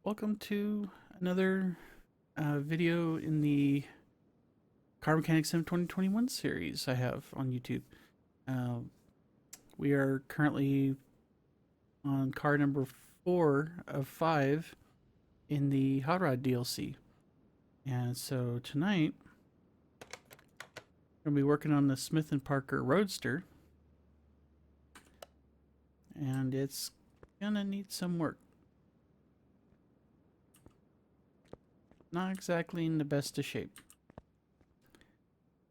Welcome to another video in the Car Mechanic Sim 2021 series I have on YouTube. Uh, we are currently on car number 4 of 5 in the Hot Rod DLC. And so tonight, we're going to be working on the Smith Parker Roadster. And it's going to need some work. Not exactly in the best of shape.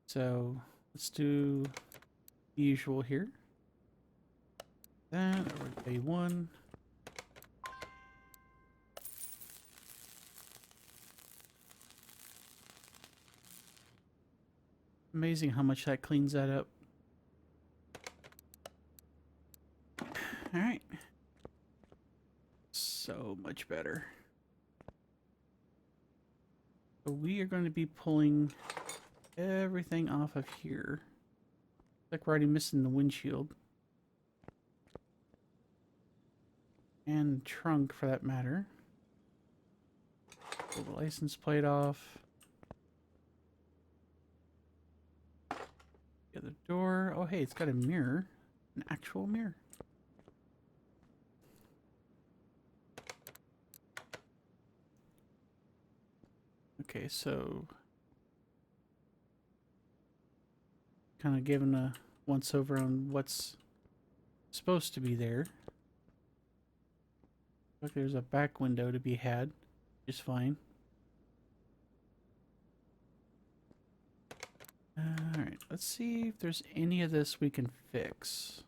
So let's do the usual here. That over A1. Amazing how much that cleans that up. Alright. So much better. So we are going to be pulling everything off of here. Like we're already missing the windshield. And trunk for that matter. Pull the license plate off. The other door. Oh hey, it's got a mirror. An actual mirror. Okay, so kind of giving a once over on what's supposed to be there. Look, there's a back window to be had, just fine. Alright, let's see if there's any of this we can fix.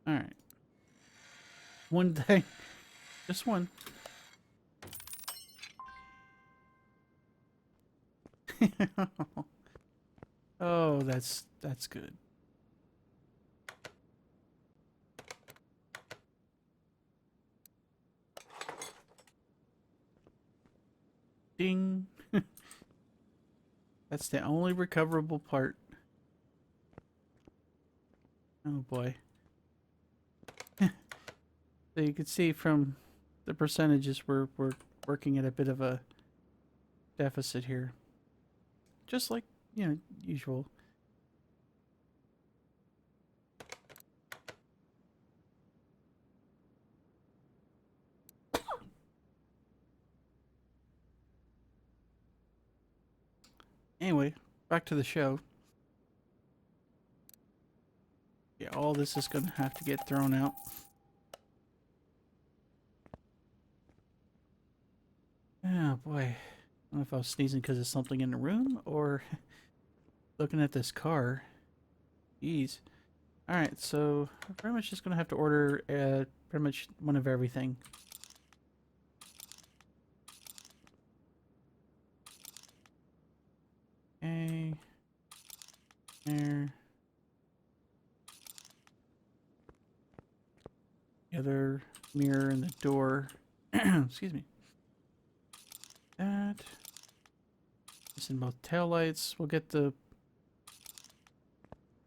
Alright. One thing. Just one. Oh, that's good. Ding. That's the only recoverable part. Oh boy. So you can see from the percentages we're working at a bit of a deficit here. Just like, usual. Anyway, back to the show. Yeah, all this is going to have to get thrown out. Oh boy. I don't know if I was sneezing because of something in the room or looking at this car. Jeez. Alright, so I'm pretty much just going to have to order pretty much one of everything. Okay. There. The other mirror in the door. Excuse me. That. Missing both taillights. We'll get the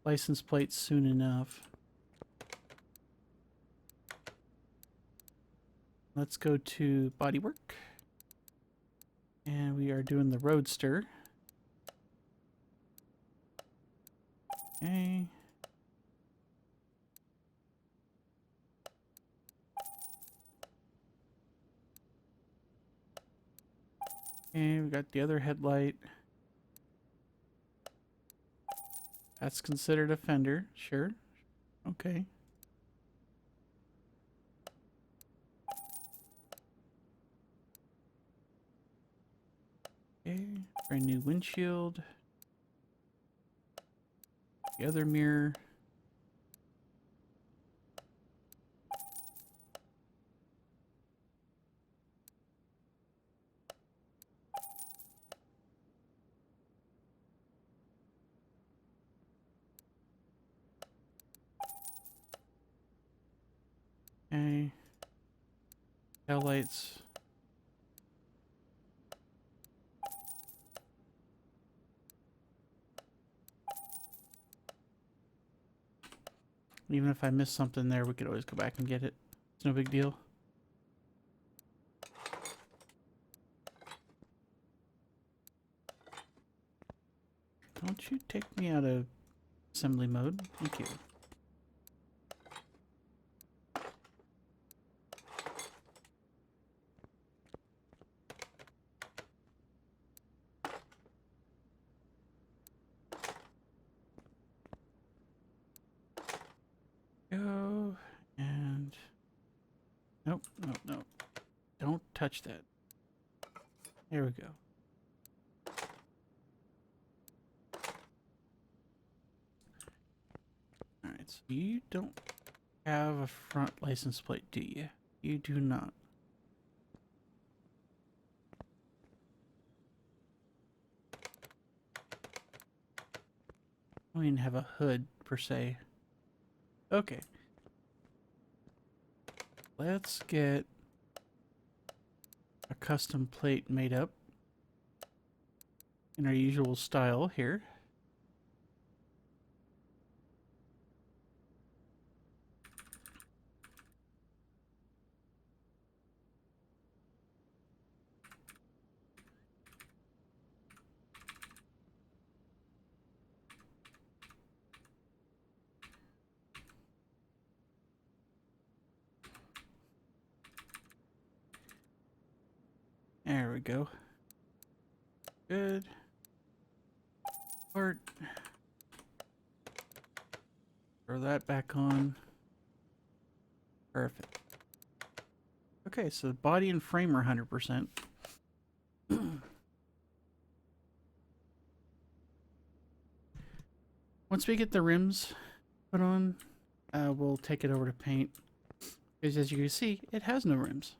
license plate soon enough. Let's go to bodywork. And we are doing the Roadster. Okay. And we got the other headlight. That's considered a fender, sure. Okay. Okay, brand new windshield. The other mirror. Okay. Tail lights. Even if I miss something there, we could always go back and get it. It's no big deal. Don't you take me out of assembly mode. Thank you. Go and nope, nope, nope. Don't touch that. There we go. Alright, so you don't have a front license plate, do you? You do not. I don't even have a hood, per se. Okay. Let's get a custom plate made up in our usual style here. There we go. Good. Part. Throw that back on. Perfect. Okay, so the body and frame are 100%. Once we get the rims put on, we'll take it over to paint. Because as you can see, it has no rims.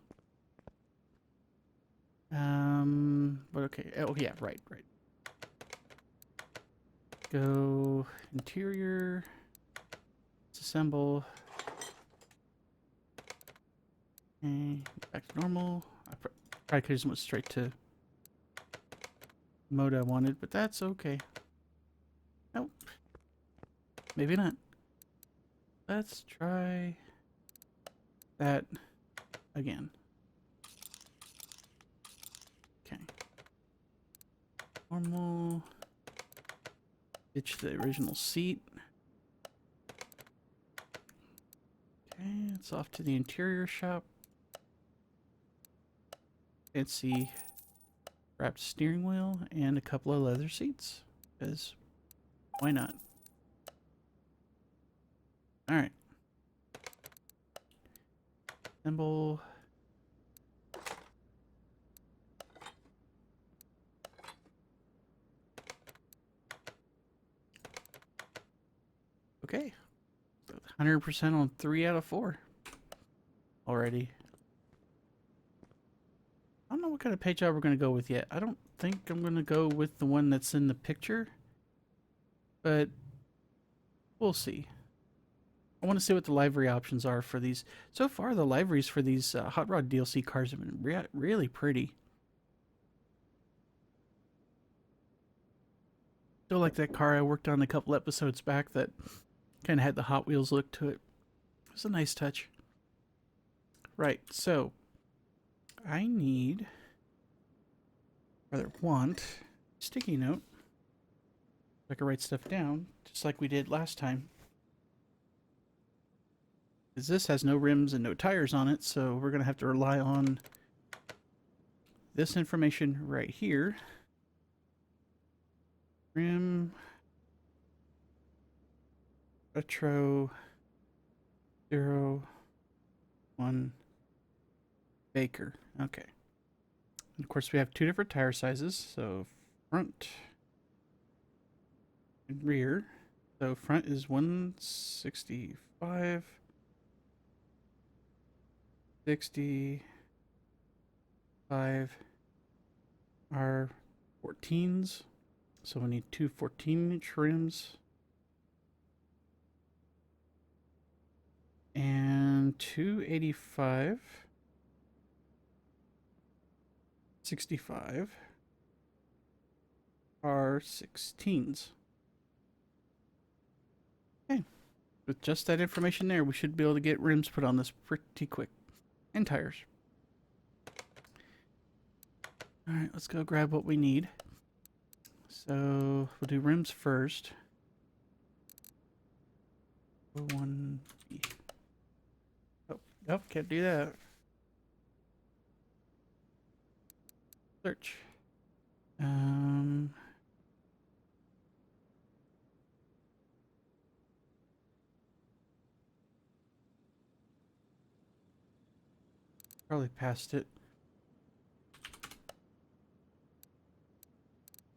But okay. Oh yeah, right. Go interior. Disassemble. Okay, back to normal. I probably could have just went straight to mode I wanted, but that's okay. Nope. Maybe not. Let's try that again. Okay. Normal. Ditch the original seat. Okay, it's off to the interior shop. Fancy wrapped steering wheel and a couple of leather seats. Because why not? Alright. Assemble. Okay. 100% on 3 out of 4 already. I don't know what kind of paint job we're going to go with yet. I don't think I'm going to go with the one that's in the picture, but we'll see. I want to see what the livery options are for these. So far, the liveries for these Hot Rod DLC cars have been really pretty. Still like that car I worked on a couple episodes back that kind of had the Hot Wheels look to it. It's a nice touch. Right, so I want sticky note. I can write stuff down, just like we did last time. Because this has no rims and no tires on it, so we're going to have to rely on this information right here. Rim, retro, 0, 1, Baker. Okay. And of course, we have 2 different tire sizes, so front and rear. So front is 165, 65 are 14s. So we need 2 14-inch rims. And 285, 65 are 16s. Okay. With just that information there, we should be able to get rims put on this pretty quick. And tires. Alright, let's go grab what we need. So, we'll do rims first. 1B. Oh, nope, can't do that. Search. Probably passed it.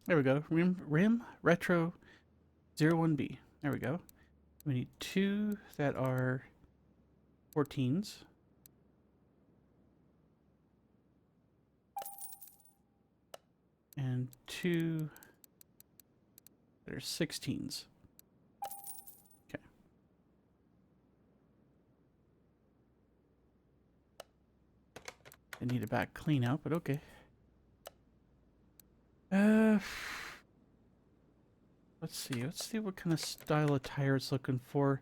There we go. Rim Retro 01B. There we go. We need 2 that are 14s. And 2 that are 16s. Okay. I need a back clean out, but okay. Let's see what kind of style of tire it's looking for.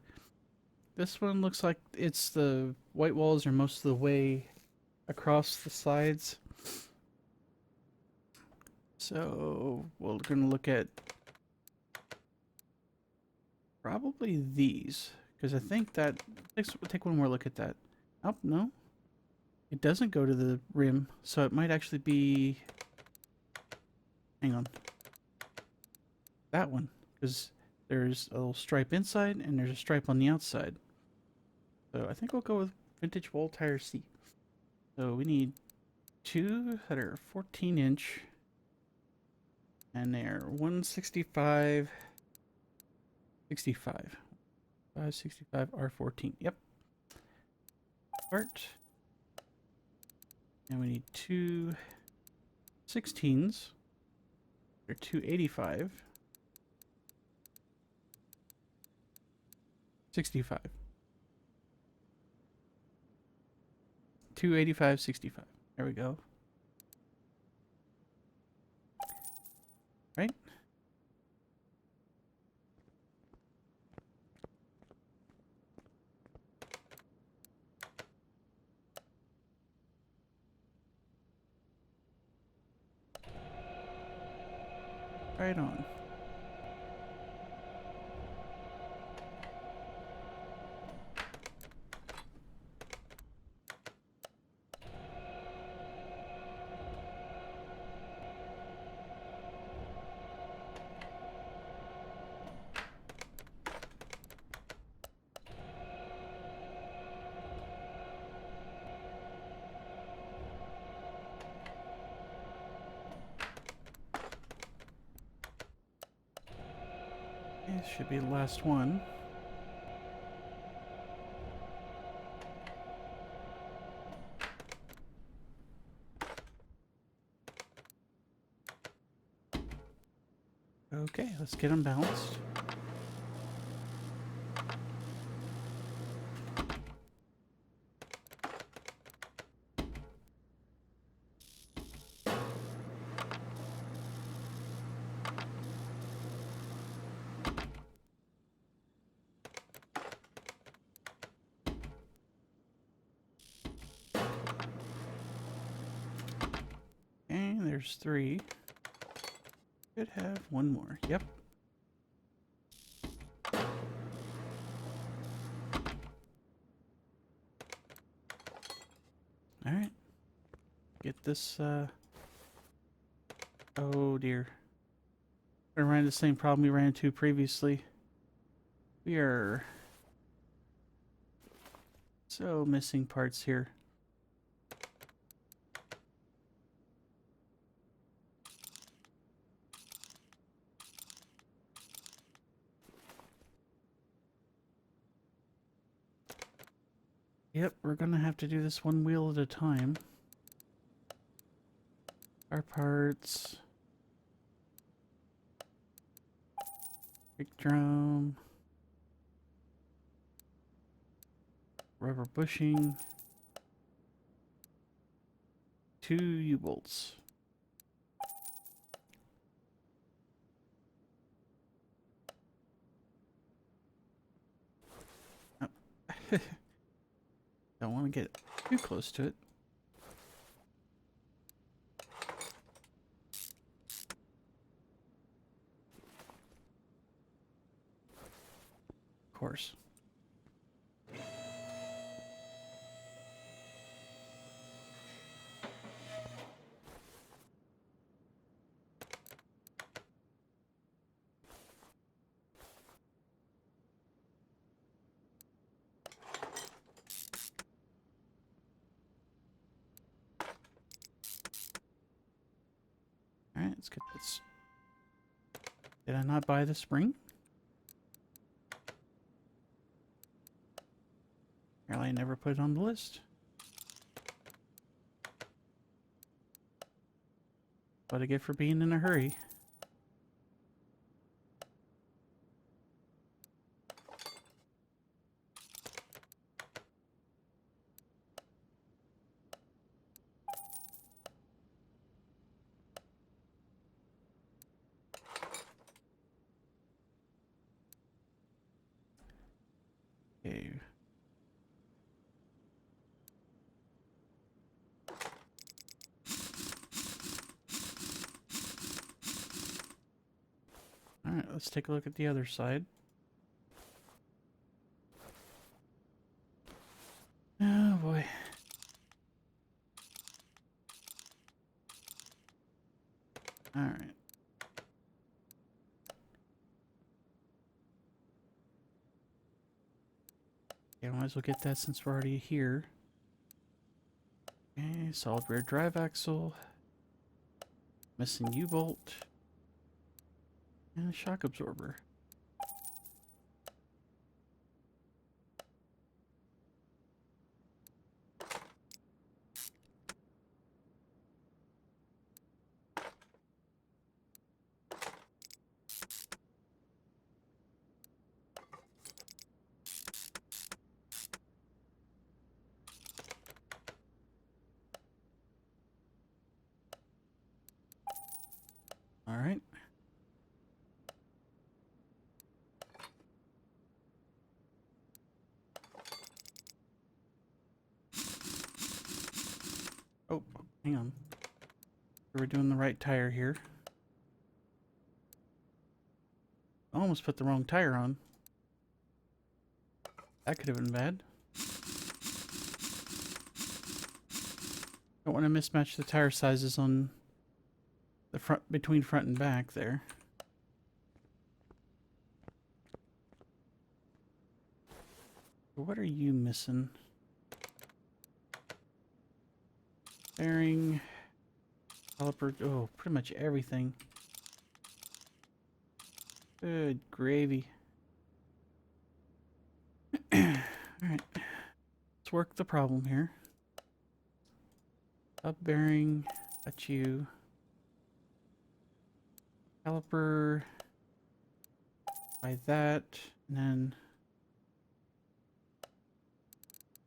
This one looks like it's the white walls are most of the way across the sides. So we're gonna look at probably these, because I think that we'll take one more look at that. Oh, no. It doesn't go to the rim, so it might actually be, hang on, that one, because there's a little stripe inside and there's a stripe on the outside. So I think we'll go with vintage wall tire C. So we need 2 that are 14-inch, and they're 165, 65, 565 R14. Yep. Part. And we need 2 16s. They're 285. 65. 285, 65. There we go. Right? Right on. This should be the last one. Okay, let's get them balanced. And there's 3. Could have one more. Yep. Alright. Get this, oh dear. We're running the same problem we ran into previously. We are so missing parts here. Yep, we're gonna have to do this one wheel at a time. Our parts. Brake drum. Rubber bushing. 2 U-bolts. Don't want to get too close to it. Of course. Alright, let's get this. Did I not buy the spring? Apparently I never put it on the list. What I get for being in a hurry. Okay. Alright, let's take a look at the other side. Oh boy. Alright. Yeah, might as well get that since we're already here. Okay, solid rear drive axle. Missing U-bolt. And a shock absorber. Alright. Oh, hang on. We're doing the right tire here. I almost put the wrong tire on. That could have been bad. Don't want to mismatch the tire sizes on the front, between front and back there. What are you missing? Bearing, caliper, oh, pretty much everything. Good gravy. Alright, let's work the problem here. Up bearing, got you. Caliper, by that, and then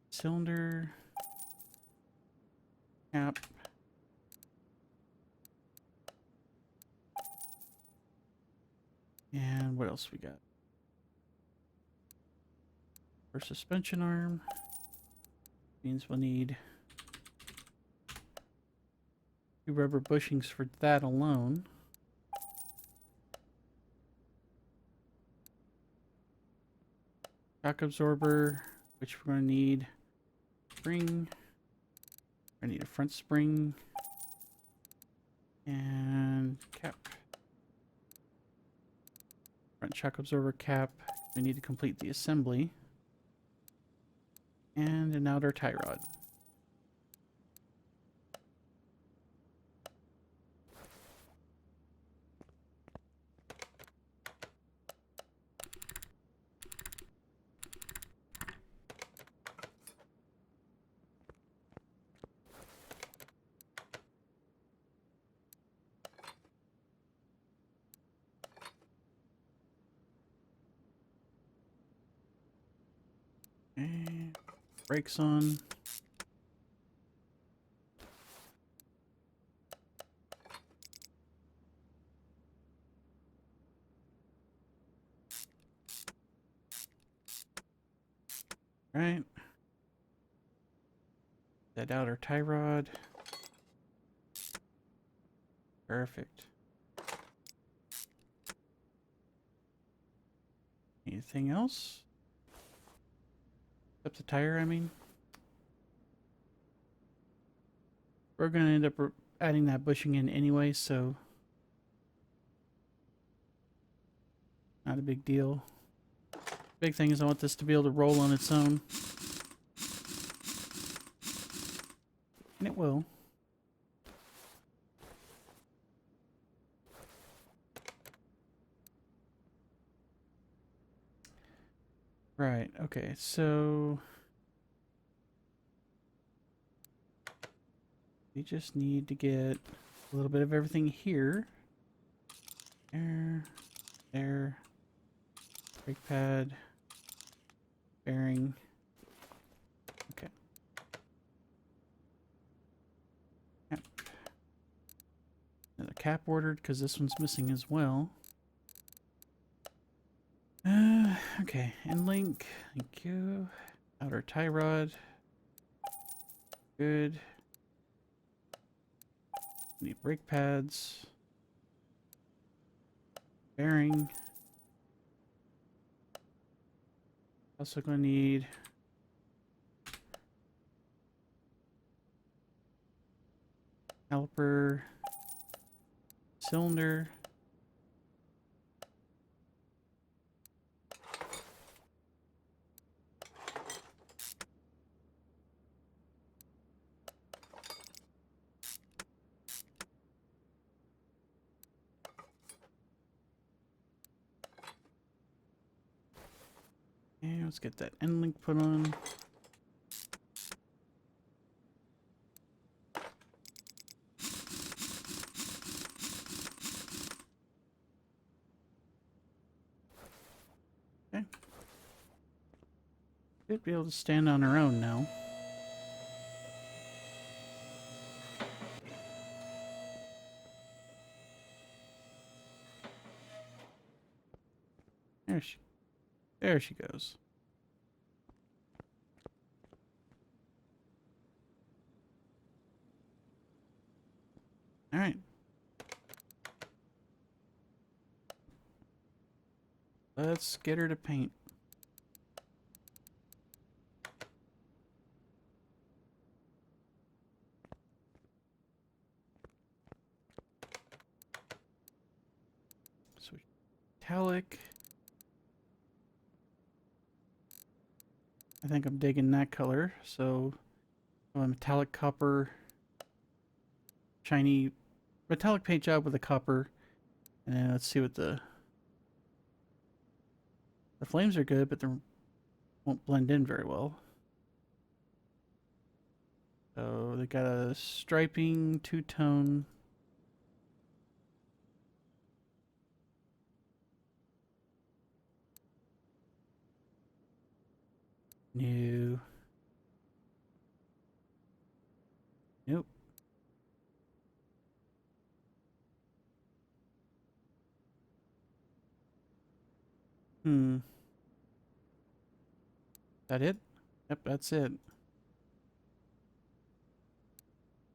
cylinder, cap, and what else we got? For suspension arm, means we'll need 2 rubber bushings for that alone. Shock absorber, which we're going to need spring. I need a front spring and cap. Front shock absorber cap. We need to complete the assembly. And an outer tie rod. And brakes on. Right. That outer tie rod. Perfect. Anything else? Except the tire, I mean. We're going to end up adding that bushing in anyway, so not a big deal. Big thing is I want this to be able to roll on its own. And it will. Right, okay, so we just need to get a little bit of everything here. There, brake pad, bearing. Okay. Yep. Another cap ordered because this one's missing as well. Okay, end link, thank you. Outer tie rod. Good. Need brake pads. Bearing. Also gonna need caliper, cylinder. And let's get that end link put on. Okay. Should be able to stand on her own now. There she goes. All right. Let's get her to paint. Switch metallic. I think I'm digging that color. So a metallic copper, shiny metallic paint job with a copper. And then let's see what the flames are good, but they won't blend in very well. So they got a striping, two-tone. New. Nope. That it? Yep, that's it.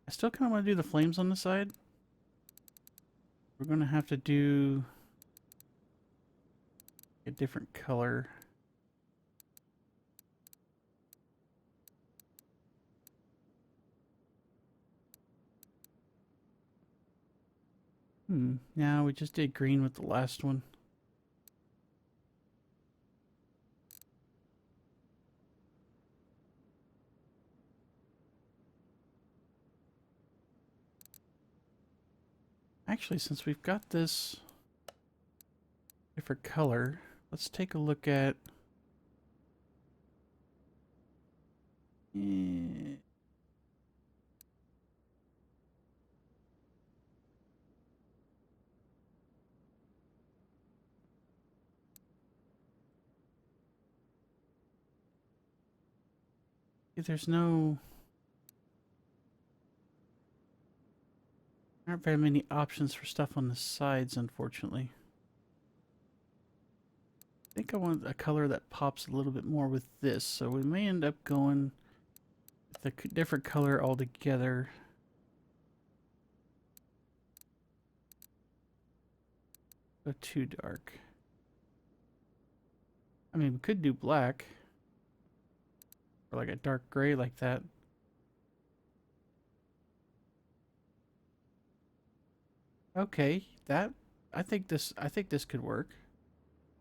I still kind of want to do the flames on the side. We're going to have to do a different color. Now we just did green with the last one. Actually, since we've got this different color, let's take a look at... There's no... There aren't very many options for stuff on the sides, unfortunately. think I want a color that pops a little bit more with this, so we may end up going with a different color altogether. Go too dark. I mean, we could do black. Or like a dark gray like that. Okay, I think this could work.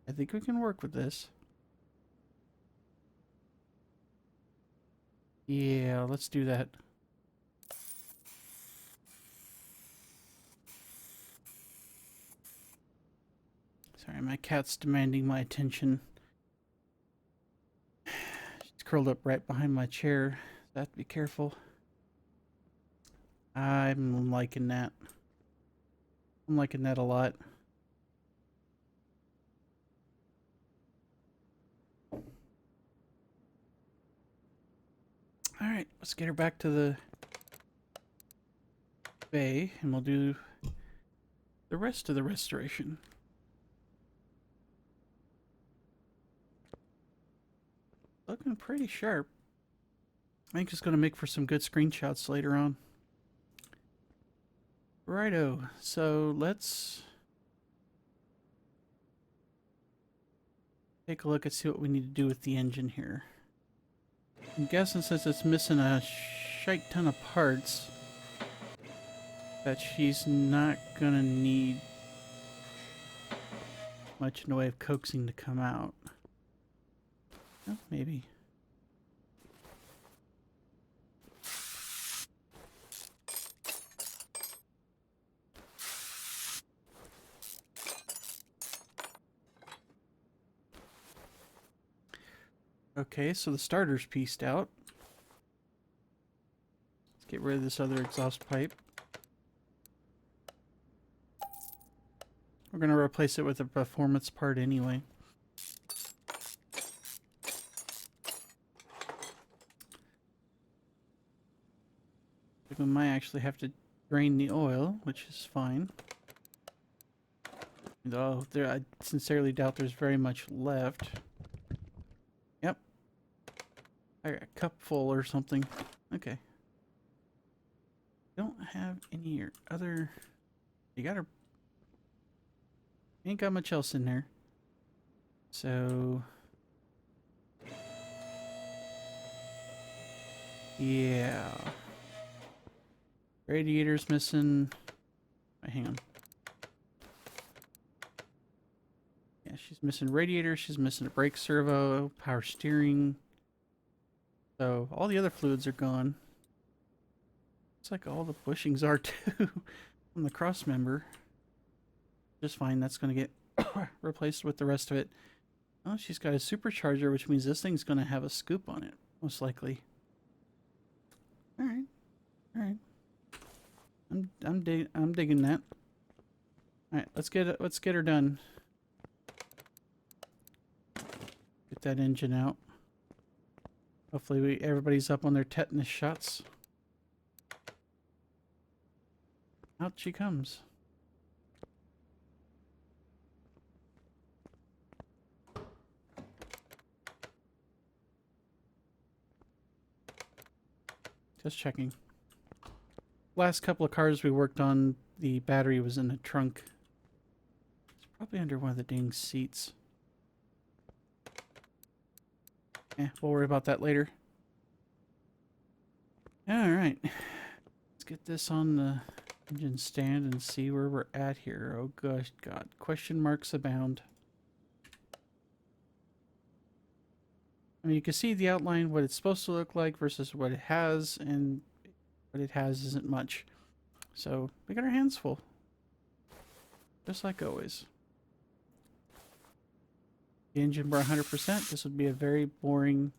I think we can work with this. Yeah, let's do that. Sorry, my cat's demanding my attention. She's curled up right behind my chair. So I have to be careful. I'm liking that. I'm liking that a lot. Alright, let's get her back to the bay and we'll do the rest of the restoration. Looking pretty sharp. I think it's going to make for some good screenshots later on. Righto, so let's take a look and see what we need to do with the engine here. I'm guessing since it's missing a shite ton of parts, that she's not gonna need much in the way of coaxing to come out. Oh, maybe. Okay, so the starter's pieced out. Let's get rid of this other exhaust pipe. We're going to replace it with a performance part anyway. We might actually have to drain the oil, which is fine. Though I sincerely doubt there's very much left. Yep. I got a cup full or something. Okay. Don't have any other... You got her... Ain't got much else in there. So... Yeah. Radiator's missing. Wait, hang on. Yeah, she's missing radiator. She's missing a brake servo, power steering. So all the other fluids are gone. Looks like all the bushings are too on the cross member. Just fine. That's going to get replaced with the rest of it. Oh, she's got a supercharger, which means this thing's going to have a scoop on it, most likely. All right, all right. I'm digging that. All right, let's get her done. Get that engine out. Hopefully everybody's up on their tetanus shots. Out she comes. Just checking. Last couple of cars we worked on, the battery was in the trunk. It's probably under one of the dang seats. We'll worry about that later. Alright. Let's get this on the engine stand and see where we're at here. Oh gosh, God. Question marks abound. I mean, you can see the outline, what it's supposed to look like versus what it has, and what it has isn't much. So, we got our hands full. Just like always. The engine were 100%, this would be a very boring,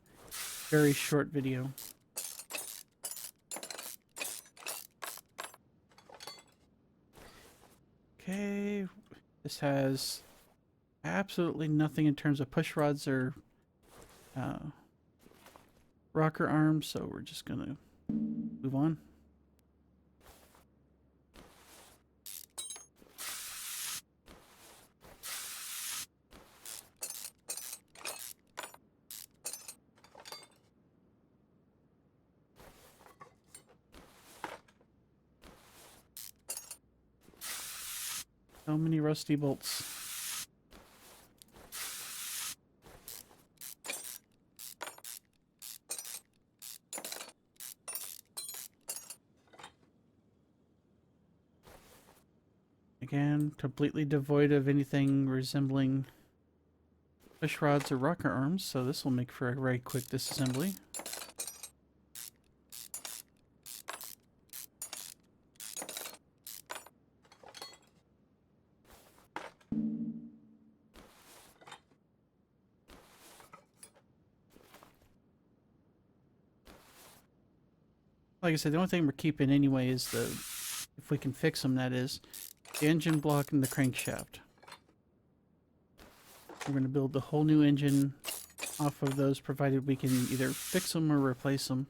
very short video. Okay, this has absolutely nothing in terms of push rods or rocker arms, so we're just gonna move on. So many rusty bolts. Again, completely devoid of anything resembling push rods or rocker arms, so this will make for a very quick disassembly. Like I said, the only thing we're keeping anyway is the, if we can fix them, that is, the engine block and the crankshaft. We're going to build the whole new engine off of those, provided we can either fix them or replace them.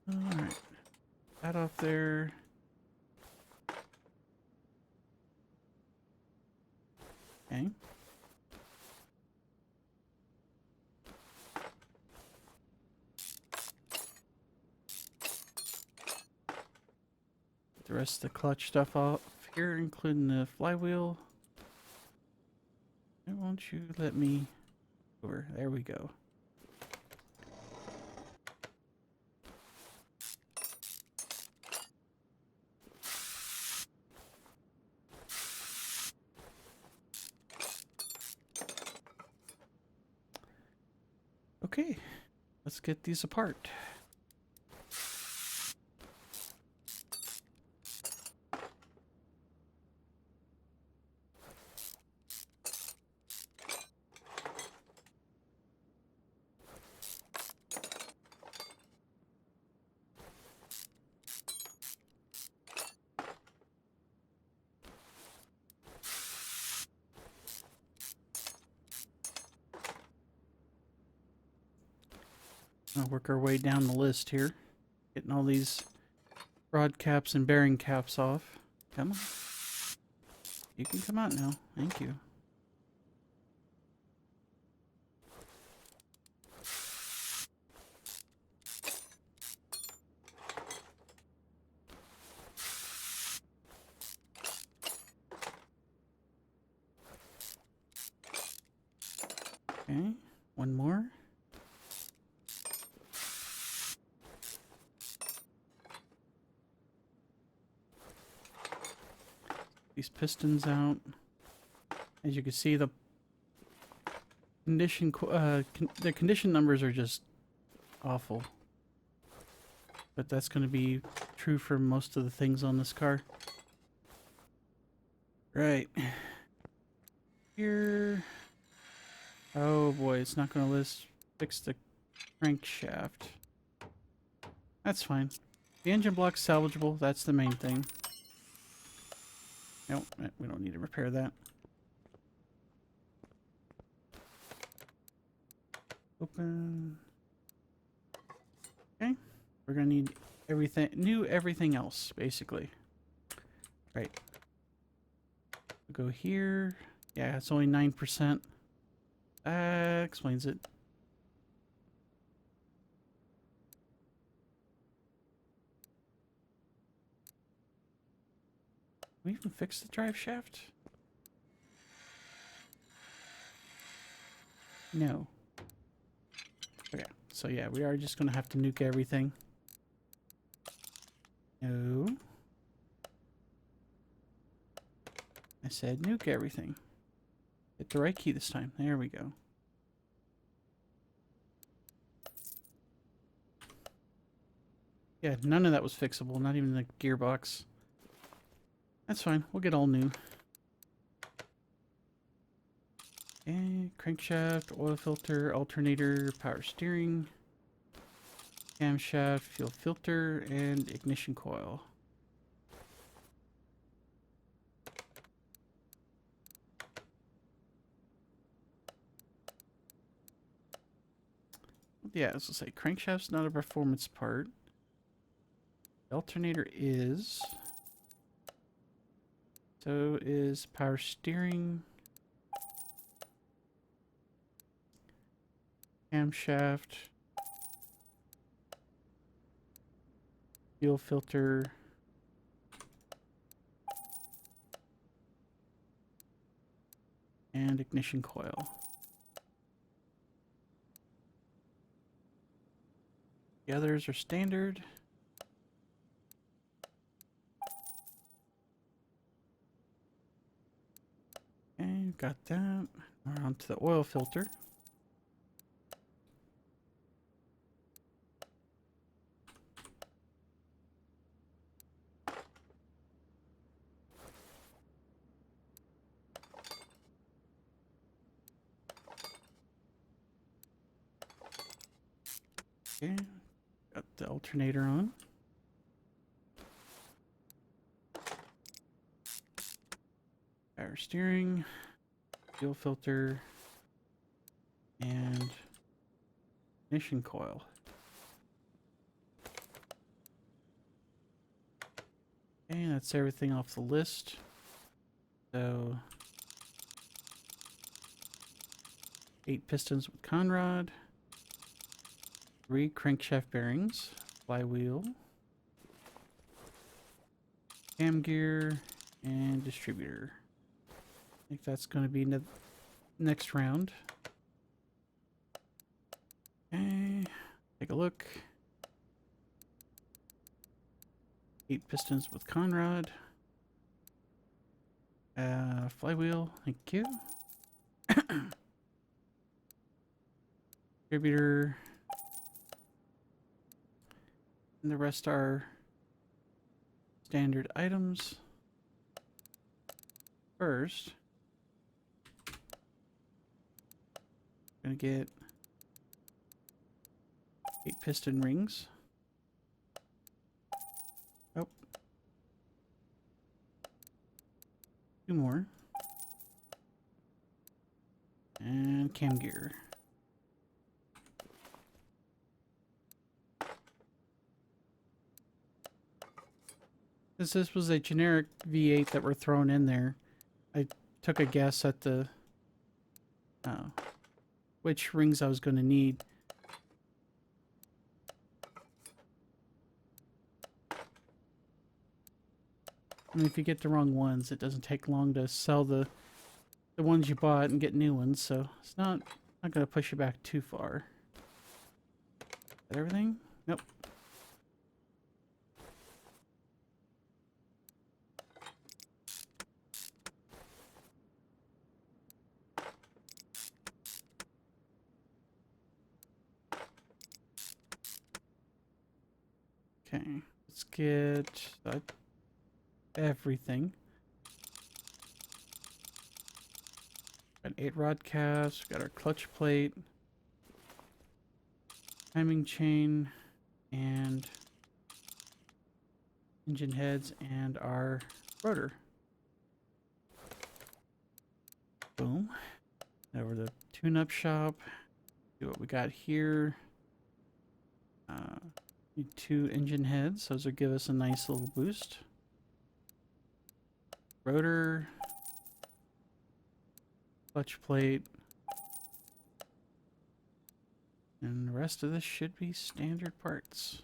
Alright. That off there. Okay. The rest of the clutch stuff off here, including the flywheel. Why won't you let me over? There we go. Okay, let's get these apart. I'll work our way down the list here, getting all these rod caps and bearing caps off. Come on. You can come out now. Thank you. Okay, one more. These pistons out. As you can see, the condition numbers are just awful. But that's going to be true for most of the things on this car. Right. Here. Oh boy, it's not going to fix the crankshaft. That's fine. The engine block's salvageable. That's the main thing. Nope, we don't need to repair that. Open. Okay. We're going to need everything else, basically. Right. We'll go here. Yeah, it's only 9%. Explains it. Can we even fix the drive shaft? No. Okay, so yeah, we are just gonna have to nuke everything. No. I said nuke everything. Hit the right key this time. There we go. Yeah, none of that was fixable, not even the gearbox. That's fine, we'll get all new. Okay, crankshaft, oil filter, alternator, power steering, camshaft, fuel filter, and ignition coil. Yeah, as I say, crankshaft's not a performance part. The alternator is. So is power steering, camshaft, fuel filter, and ignition coil. The others are standard. Okay, got that. We're on to the oil filter. Okay, got the alternator on. Power steering, fuel filter, and ignition coil. Okay, that's everything off the list. So 8 pistons with conrod, 3 crankshaft bearings, flywheel, cam gear, and distributor. I think that's going to be next round. Okay, take a look. 8 pistons with conrod. Flywheel, thank you. Distributor. And the rest are standard items. First, gonna get 8 piston rings. Oh. 2 more. And cam gear. Since this was a generic V8 that were thrown in there, I took a guess at the which rings I was going to need. And if you get the wrong ones, it doesn't take long to sell the ones you bought and get new ones, so it's not going to push you back too far. Is that everything? Nope. Okay, let's get everything. Got 8 rod caps, got our clutch plate, timing chain, and engine heads, and our rotor. Boom. Over the tune-up shop. See what we got here. Need 2 engine heads. Those will give us a nice little boost. Rotor. Clutch plate. And the rest of this should be standard parts.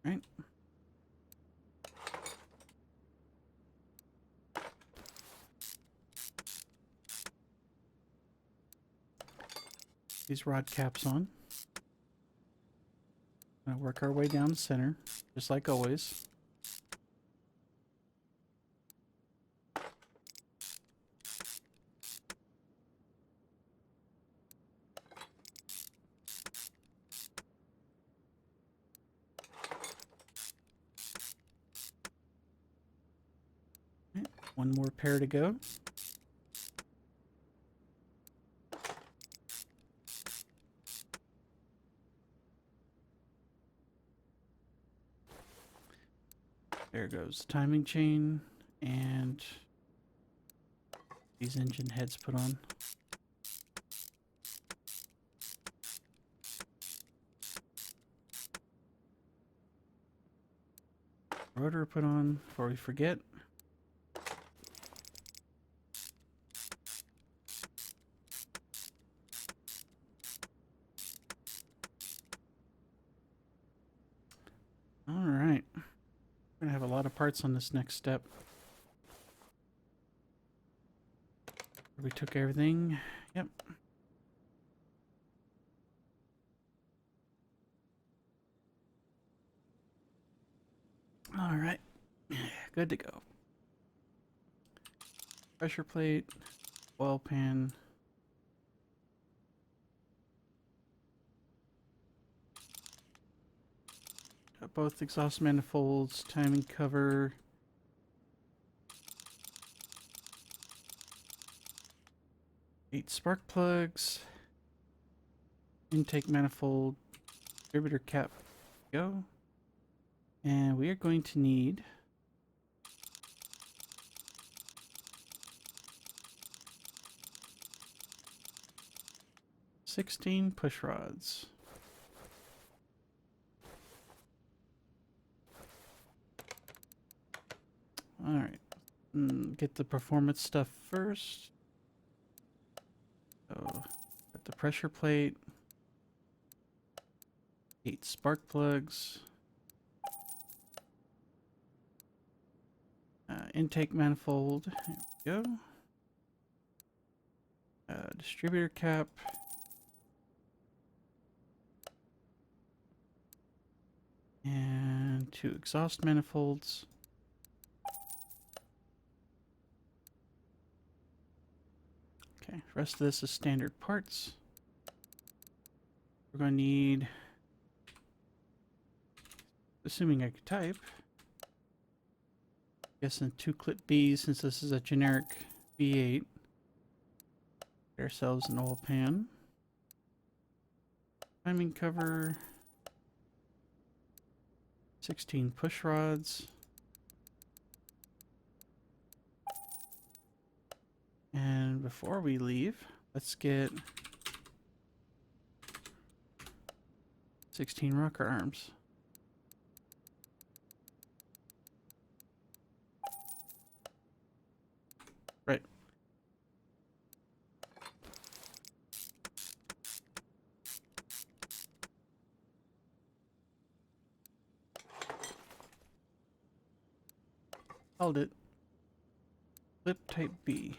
Right. These rod caps on. Gonna work our way down the center, just like always. Right, one more pair to go. There goes timing chain and these engine heads put on. Rotor put on before we forget. We're gonna have a lot of parts on this next step. We took everything. Yep. All right. Good to go. Pressure plate, oil pan. Got both exhaust manifolds, timing cover. Eight spark plugs. Intake manifold, distributor cap. Go. And we are going to need 16 push rods. All right. Get the performance stuff first. So, got the pressure plate. 8 spark plugs. Intake manifold. There we go. Distributor cap. And 2 exhaust manifolds. Okay, the rest of this is standard parts. We're going to need, assuming I could type, guessing 2 clip Bs since this is a generic V8. Get ourselves an oil pan. Timing cover. 16 push rods. And before we leave, let's get 16 rocker arms. Right. Held it. Clip type B.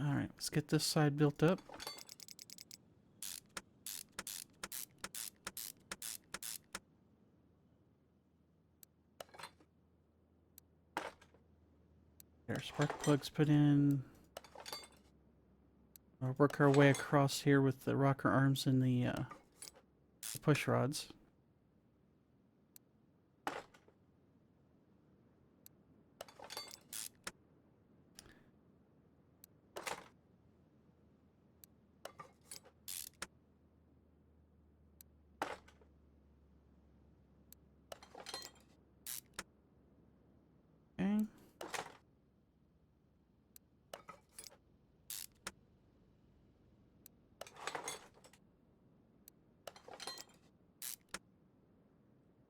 All right, let's get this side built up. Get our spark plugs put in. We'll work our way across here with the rocker arms and the push rods. Okay.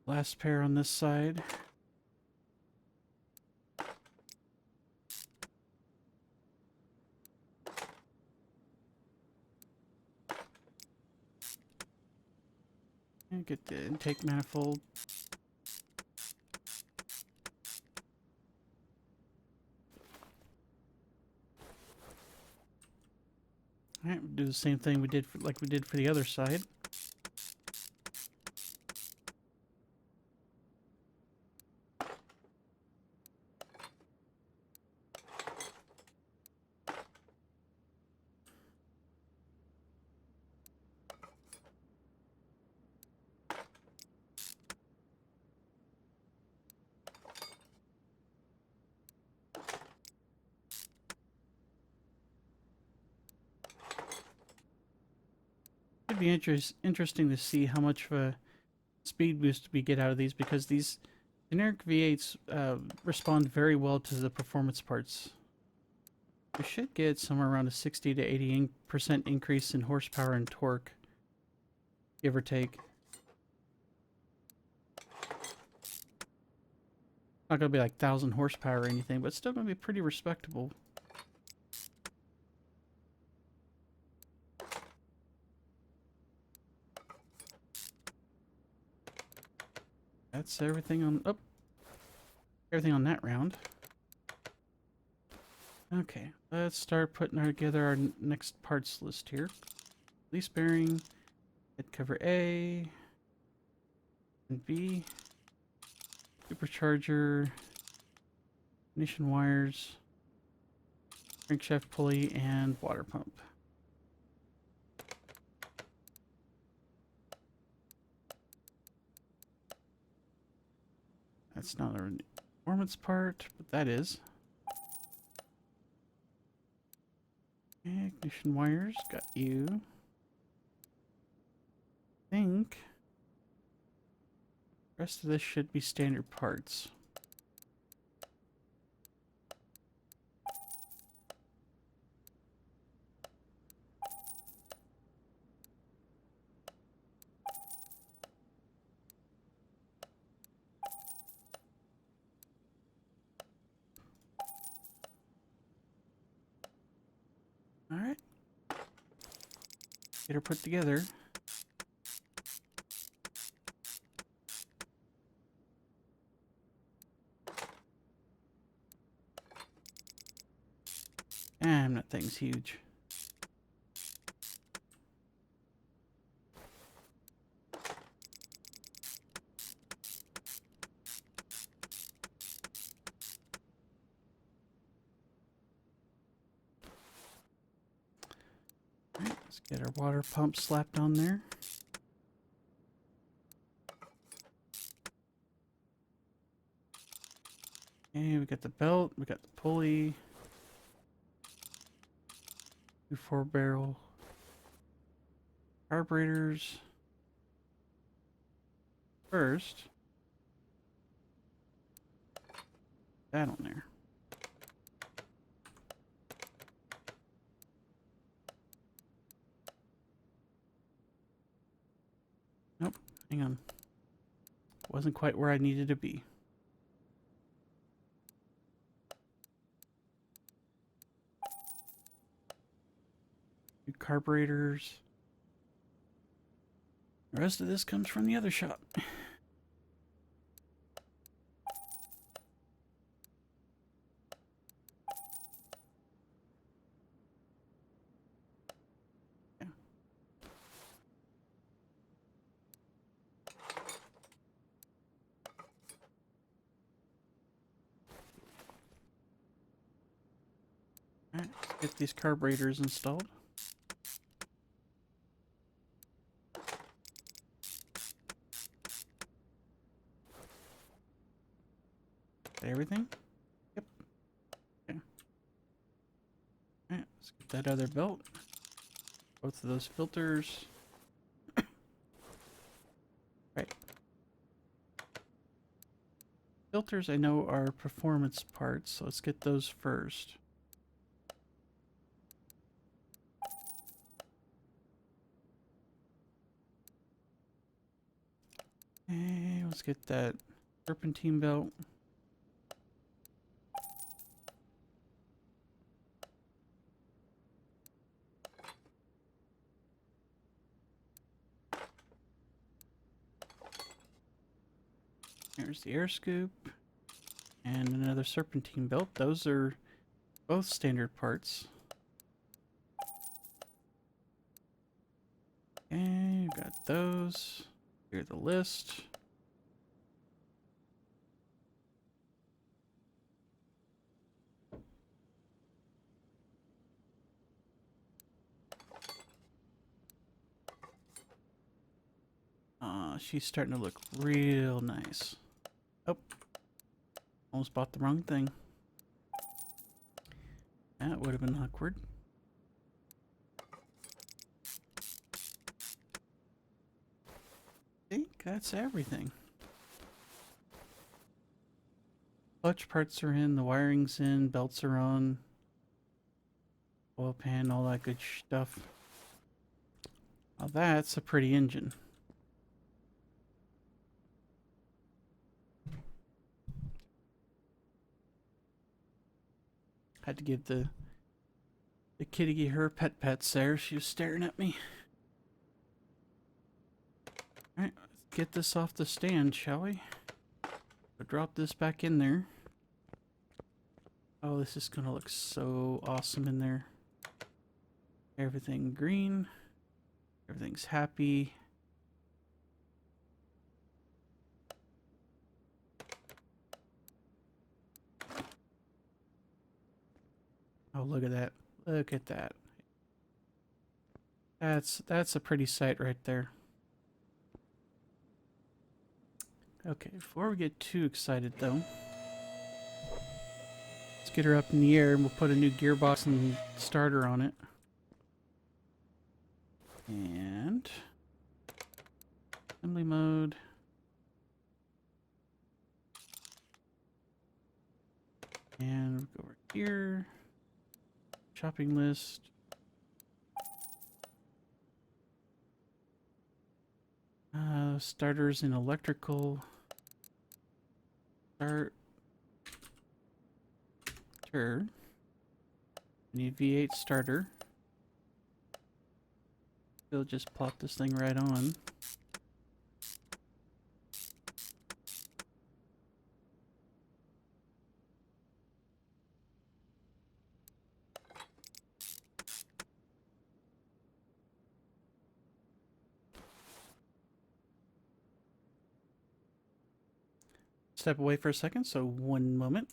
Last pair on this side. And get the intake manifold. All right, we'll do the same thing we did for, like we did for the other side. It'd be interesting to see how much of a speed boost we get out of these, because these generic V8s respond very well to the performance parts. We should get somewhere around a 60 to 80% increase in horsepower and torque, give or take. Not gonna be like 1,000 horsepower or anything, but it's still gonna be pretty respectable. That's everything on. Oh, everything on that round. Okay, let's start putting together our next parts list here. Release bearing, head cover A and B, supercharger, ignition wires, crankshaft pulley, and water pump. That's not a performance part, but that is. Okay, ignition wires, got you. I think the rest of this should be standard parts. All right. Get her put together. Damn, that thing's huge. All right, let's get our water pump slapped on there. Okay, we got the belt, we got the pulley, 2 4-barrel carburetors. First, that on there. Nope, hang on. Wasn't quite where I needed to be. Two carburetors. The rest of this comes from the other shop. Yeah. Alright, let's get these carburetors installed. Everything? Yep. Okay. Alright, let's get that other belt. Both of those filters. Right. Filters I know are performance parts, so let's get those first. Okay, let's get that serpentine belt. There's the air scoop and another serpentine belt. Those are both standard parts. Okay, got those. Here's the list. She's starting to look real nice. Oh, almost bought the wrong thing. That would have been awkward. I think that's everything. Clutch parts are in, the wiring's in, belts are on, oil pan, all that good stuff. Now that's a pretty engine. Had to give the kitty her pets there. She was staring at me. Alright, let's get this off the stand, shall we? I'll drop this back in there. Oh, this is gonna look so awesome in there. Everything green. Everything's happy. Oh, look at that. Look at that. That's a pretty sight right there. Okay, before we get too excited though, let's get her up in the air and we'll put a new gearbox and starter on it. And assembly mode. And we'll go over here. Shopping list. Starters in electrical. Starter. Need V8 starter. We'll just plop this thing right on. Step away for a second, so one moment.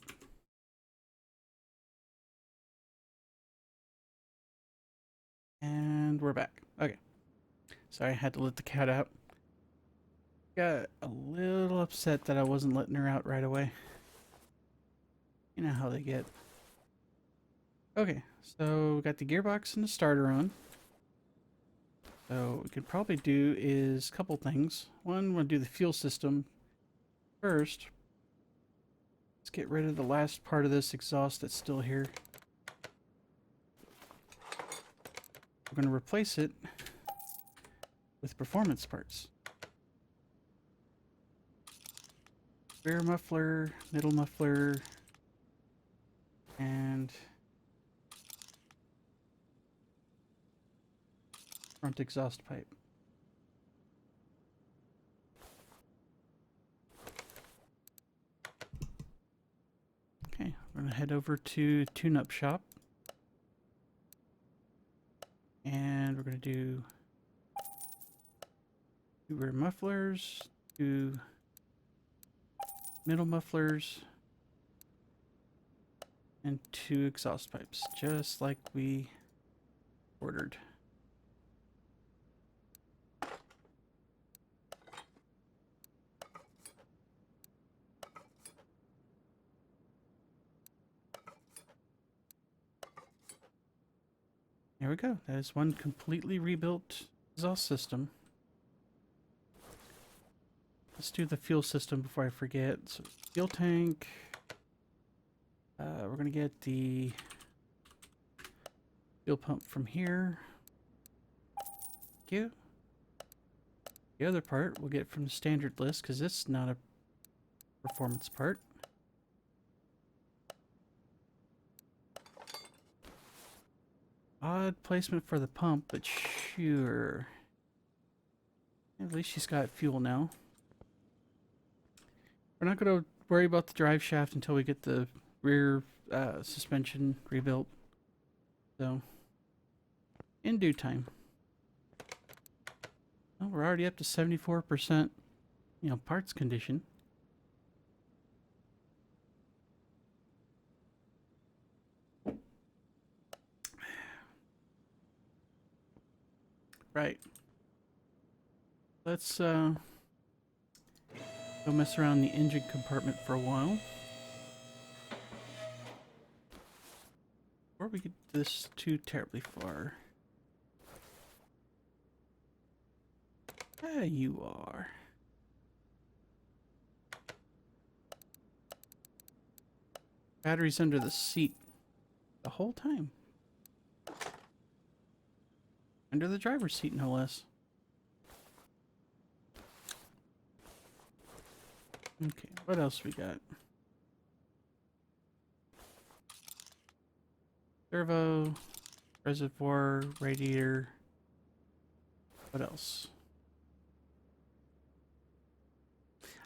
And we're back. Okay. Sorry, I had to let the cat out. Got a little upset that I wasn't letting her out right away. You know how they get. Okay, so we got the gearbox and the starter on. So what we could probably do is a couple things. One, we'll do the fuel system first. Let's get rid of the last part of this exhaust that's still here. We're going to replace it with performance parts. Rear muffler, middle muffler, and front exhaust pipe. Okay, we're going to head over to Tune-Up Shop. And we're going to do 2 rear mufflers, 2 middle mufflers, and 2 exhaust pipes, just like we ordered. There we go. That is one completely rebuilt exhaust system. Let's do the fuel system before I forget. So fuel tank. We're going to get the fuel pump from here. Thank you. The other part we'll get from the standard list because it's not a performance part. Odd placement for the pump, but sure. At least she's got fuel now. We're not going to worry about the drive shaft until we get the rear suspension rebuilt. So, in due time. Well, we're already up to 74%, parts condition. Right. Let's go mess around the engine compartment for a while. Before we get this too terribly far. There you are. Battery's under the seat the whole time. Under the driver's seat, no less. Okay, what else we got? servo, reservoir, radiator. What else?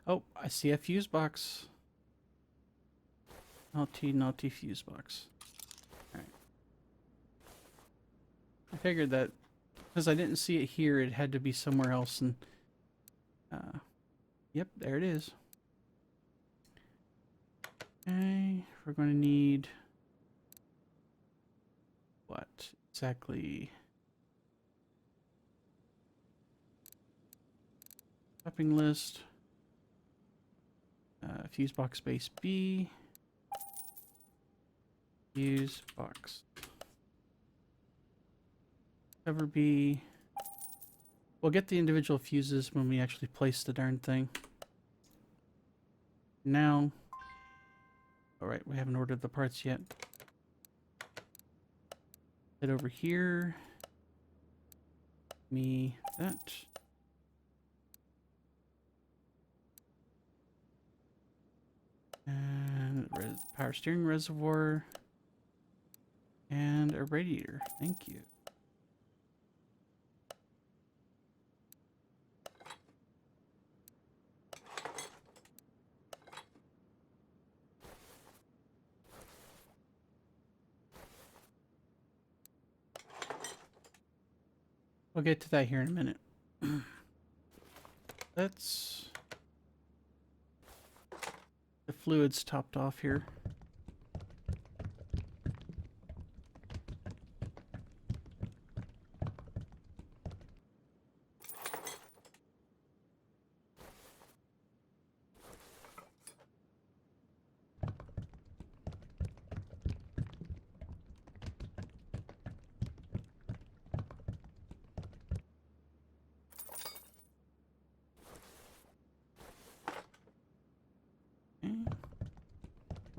Oh, I see a fuse box. Naughty fuse box. Alright. I figured that because I didn't see it here, it had to be somewhere else. And yep, there it is. Okay, we're going to need what exactly? Shopping list. Fuse box base B. Fuse box. Cover B. We'll get the individual fuses when we actually place the darn thing. Now, alright, we haven't ordered the parts yet. Head over here. Me, that. And power steering reservoir. And a radiator. Thank you. We'll get to that here in a minute. Let's... The fluid's topped off here.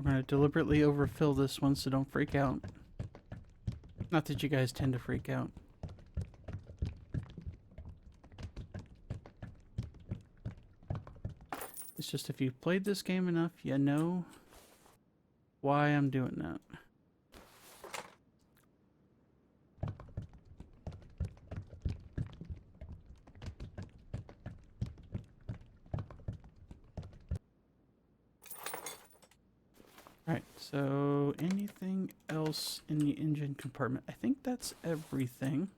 We're going to deliberately overfill this one, so don't freak out. Not that you guys tend to freak out. It's just if you've played this game enough, you know why I'm doing that. Alright, so anything else in the engine compartment? I think that's everything.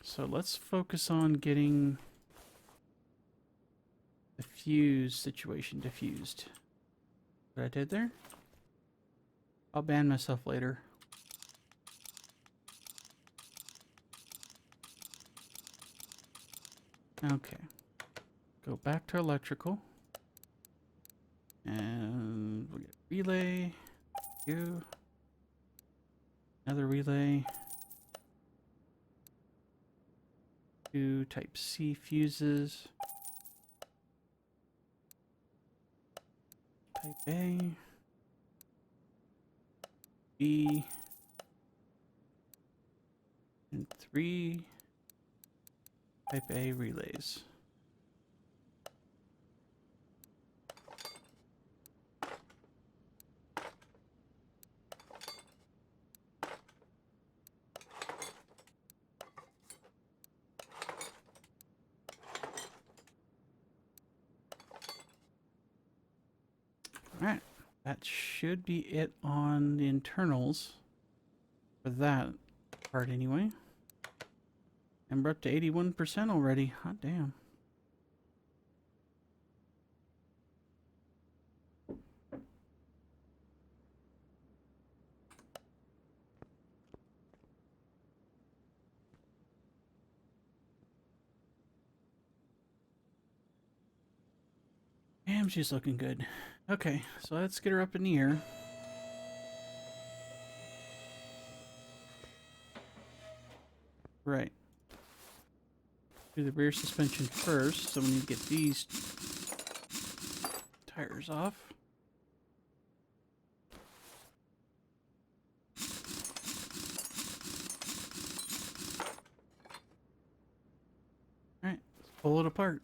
So let's focus on getting the fuse situation diffused. What I did there? I'll ban myself later. Okay. Go back to electrical. And we'll get relay. You. Another relay. 2 type C fuses. Type A. B. And 3 type A relays. Alright, that should be it on the internals for that part anyway. And we're up to 81% already. Hot damn. Damn, she's looking good. Okay, so let's get her up in the air. Right. Do the rear suspension first, so we need to get these tires off. Alright, let's pull it apart.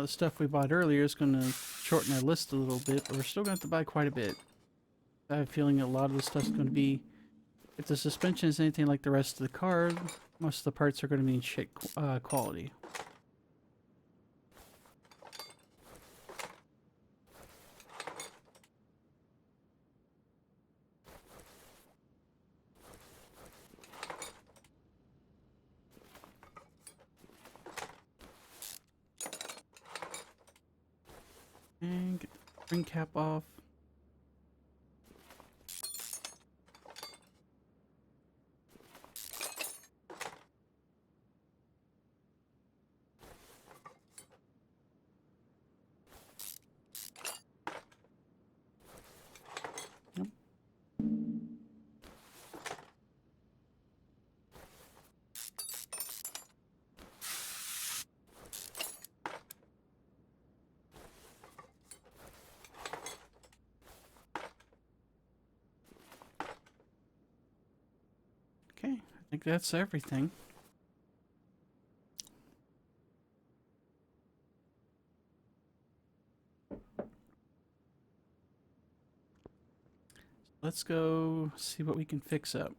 the stuff we bought earlier is going to shorten our list a little bit, but we're still going to have to buy quite a bit. I have a feeling a lot of the stuff's going to be, if the suspension is anything like the rest of the car, most of the parts are going to be in shit quality. And get the spring cap off. Yep. Okay, I think that's everything. Let's go see what we can fix up.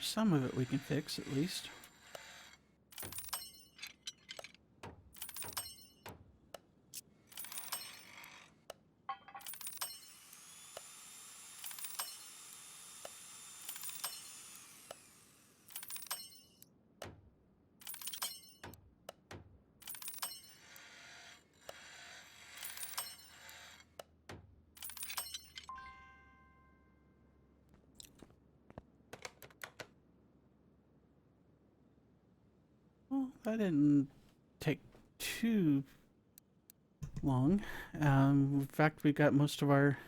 Some of it we can fix, at least. Well, that didn't take too long. In fact, we got most of our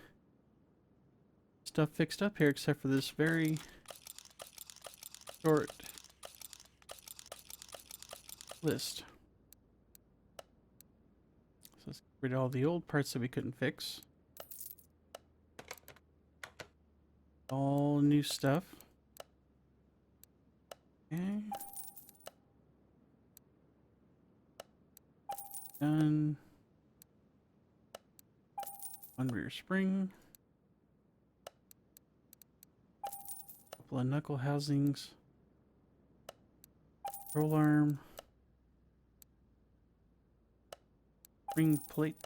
stuff fixed up here, except for this very short list. So let's get rid of all the old parts that we couldn't fix. All new stuff. Okay. Done. One rear spring. Couple of knuckle housings. Roll arm. Spring plate.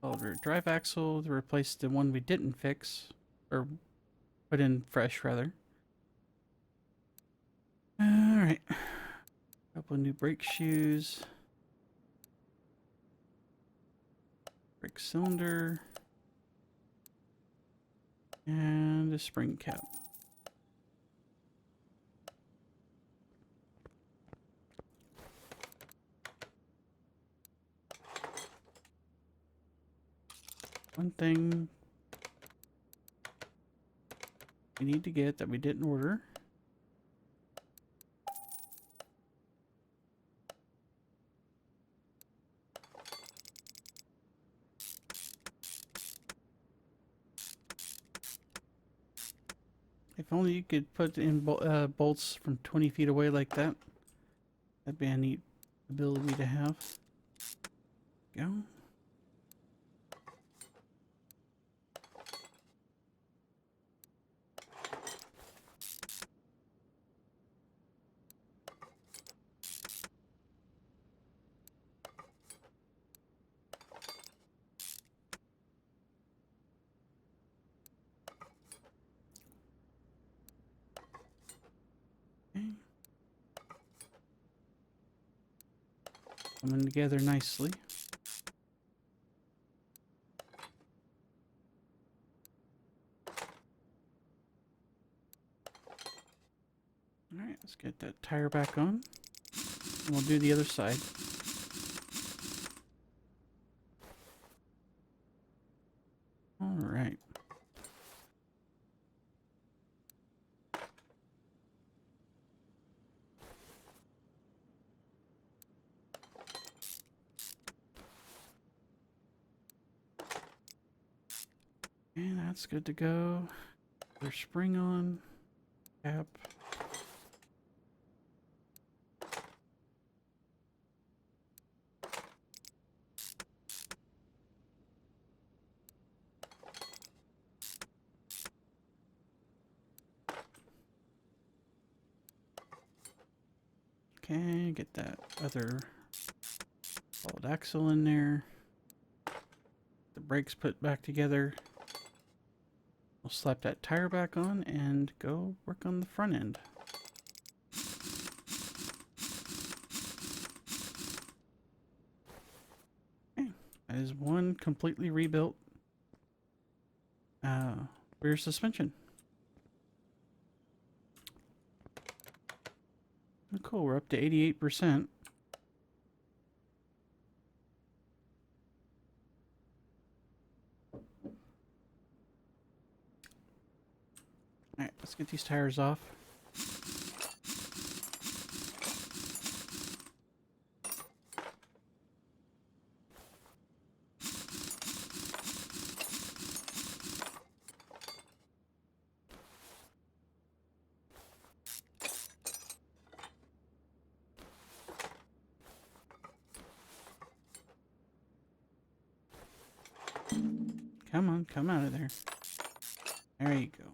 Rear drive axle to replace the one we didn't fix. Or put in fresh, rather. Alright. Couple of new brake shoes. Brake cylinder. And a spring cap. One thing we need to get that we didn't order. If only you could put in bolts from 20 feet away like that. That'd be a neat ability to have. Go. Okay. Coming together nicely. Alright, let's get that tire back on. And we'll do the other side. Alright. And that's good to go. There's spring on. Cap. Okay, get that other bald axle in there. The brakes put back together. We'll slap that tire back on and go work on the front end. Okay, that is one completely rebuilt rear suspension. Oh, cool, we're up to 88%. Alright, let's get these tires off. Come on, come out of there. There you go.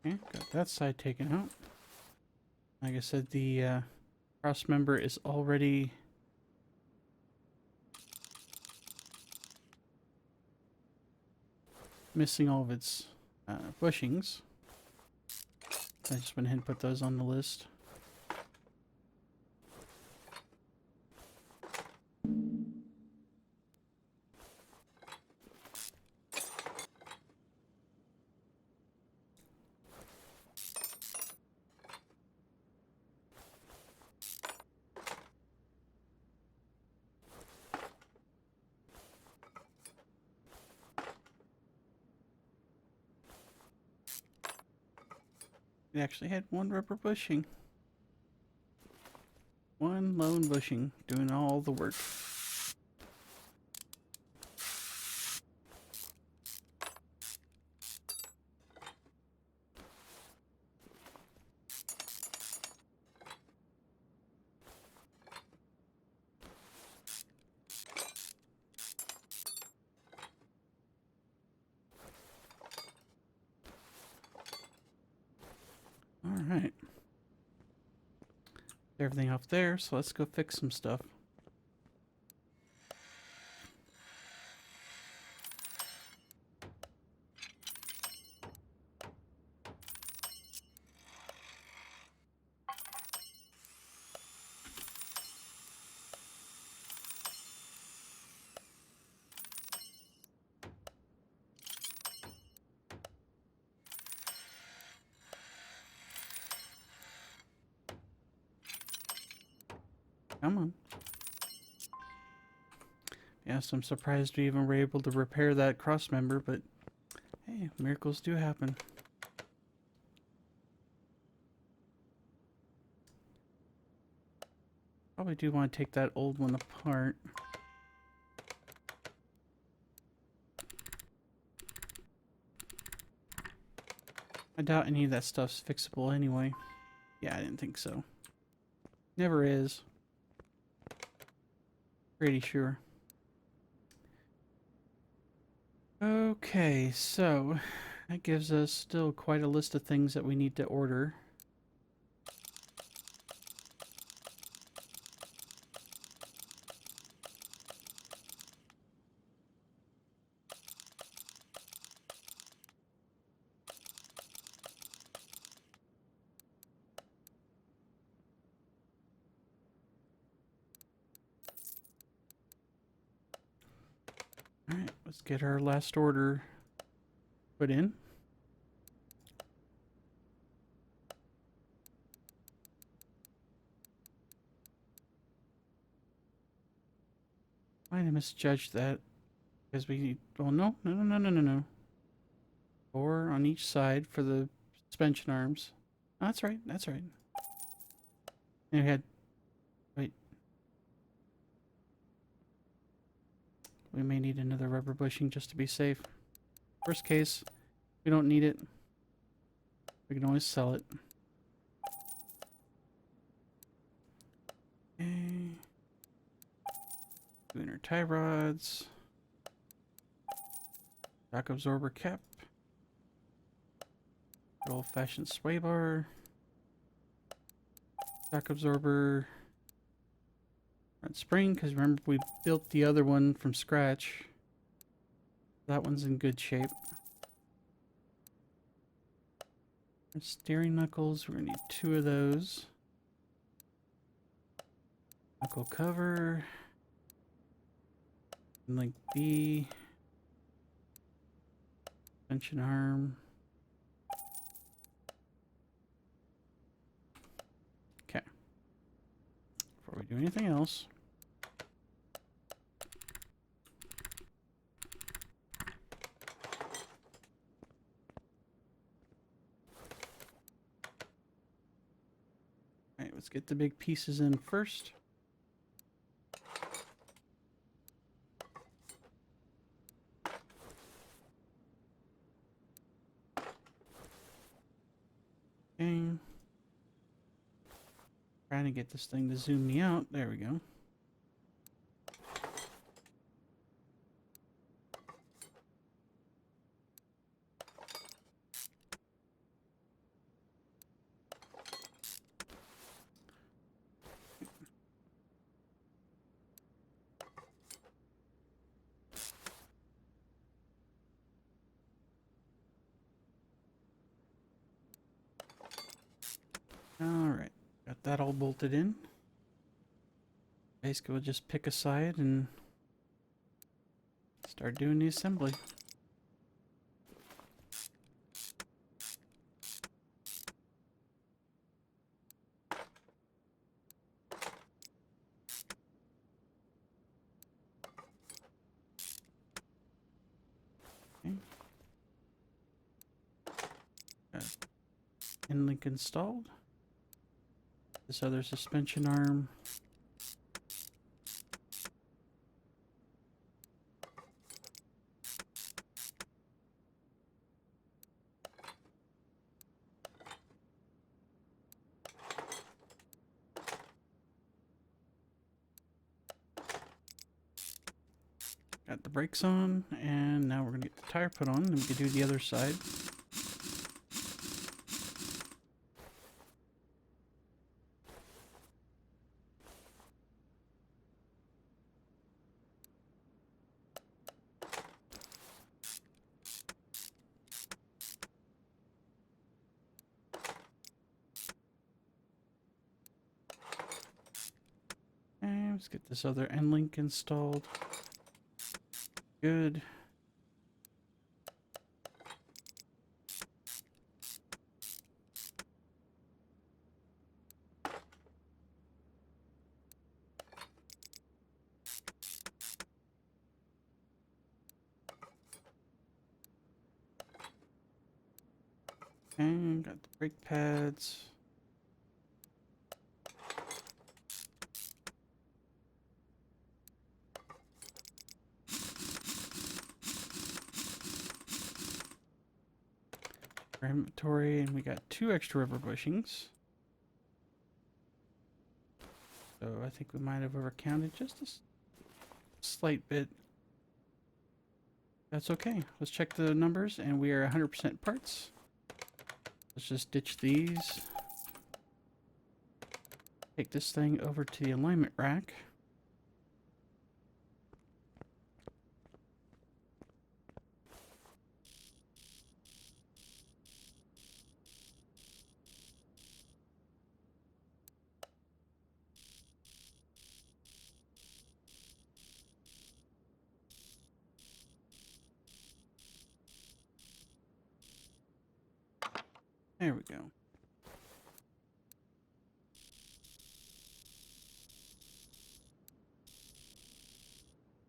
Okay, got that side taken out. Like I said, the cross member is already missing all of its bushings. I just went ahead and put those on the list. It actually had one rubber bushing. One lone bushing doing all the work. Alright. Everything off there, so let's go fix some stuff. Come on. Yes, I'm surprised we even were able to repair that cross member, but hey, miracles do happen. Probably do want to take that old one apart. I doubt any of that stuff's fixable anyway. Yeah, I didn't think so. Never is. Pretty sure. Okay, so that gives us still quite a list of things that we need to order. Alright, let's get our last order put in. I misjudged that. Because we need... Oh, no. 4 on each side for the suspension arms. Oh, that's right, that's right. And we had... Wait, we may need another rubber bushing just to be safe. Worst case, we don't need it. We can always sell it. Okay. Two inner tie rods. Shock absorber cap. Good old-fashioned sway bar. Shock absorber. Front spring, because remember we built the other one from scratch. That one's in good shape. And steering knuckles, we're gonna need 2 of those. Knuckle cover. Link B. Suspension arm. Okay. Before we do anything else. Alright, let's get the big pieces in first. Okay. Trying to get this thing to zoom me out. There we go. Alright, got that all bolted in. Basically, we'll just pick a side and start doing the assembly. Okay. Link installed. This other suspension arm. Got the brakes on, and now we're gonna get the tire put on, and we can do the other side. And let's get this other end link installed. Good. And got the brake pads. Our inventory, and we got 2 extra rubber bushings. So I think we might have overcounted just a slight bit. That's okay. Let's check the numbers, and we are 100% parts. Let's just ditch these. Take this thing over to the alignment rack. There we go.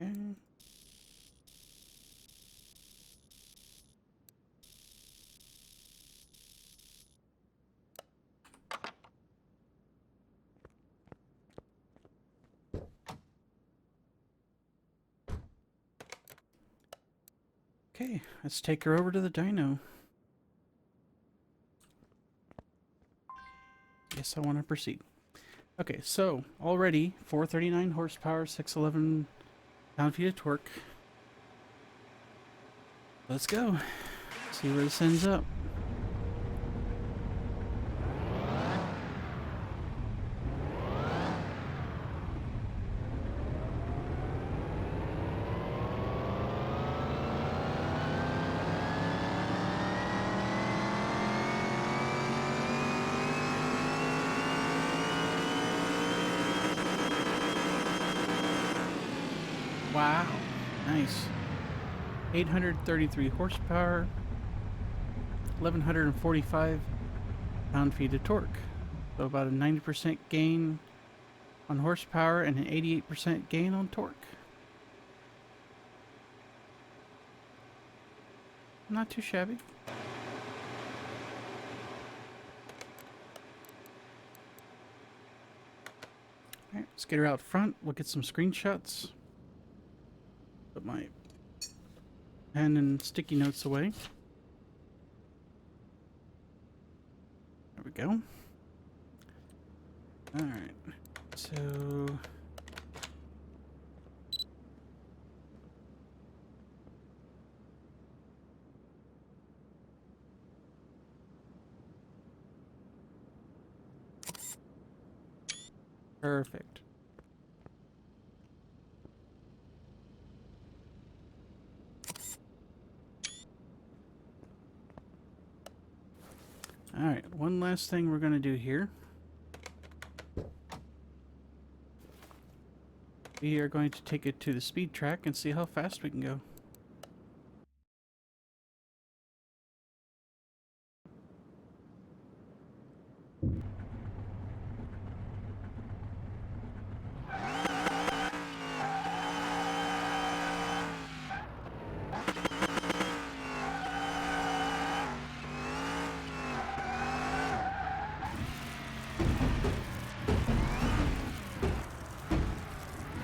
Okay. Okay, let's take her over to the dyno. Yes, I want to proceed. Okay, so already 439 horsepower, 611 pound-feet of torque. Let's go. See where this ends up. Wow, nice. 833 horsepower, 1145 pound-feet of torque. So about a 90% gain on horsepower and an 88% gain on torque. Not too shabby. Alright, let's get her out front. We'll get some screenshots. Put my pen and sticky notes away. There we go. Alright, so... Perfect. Alright, one last thing we're going to do here. We are going to take it to the speed track and see how fast we can go.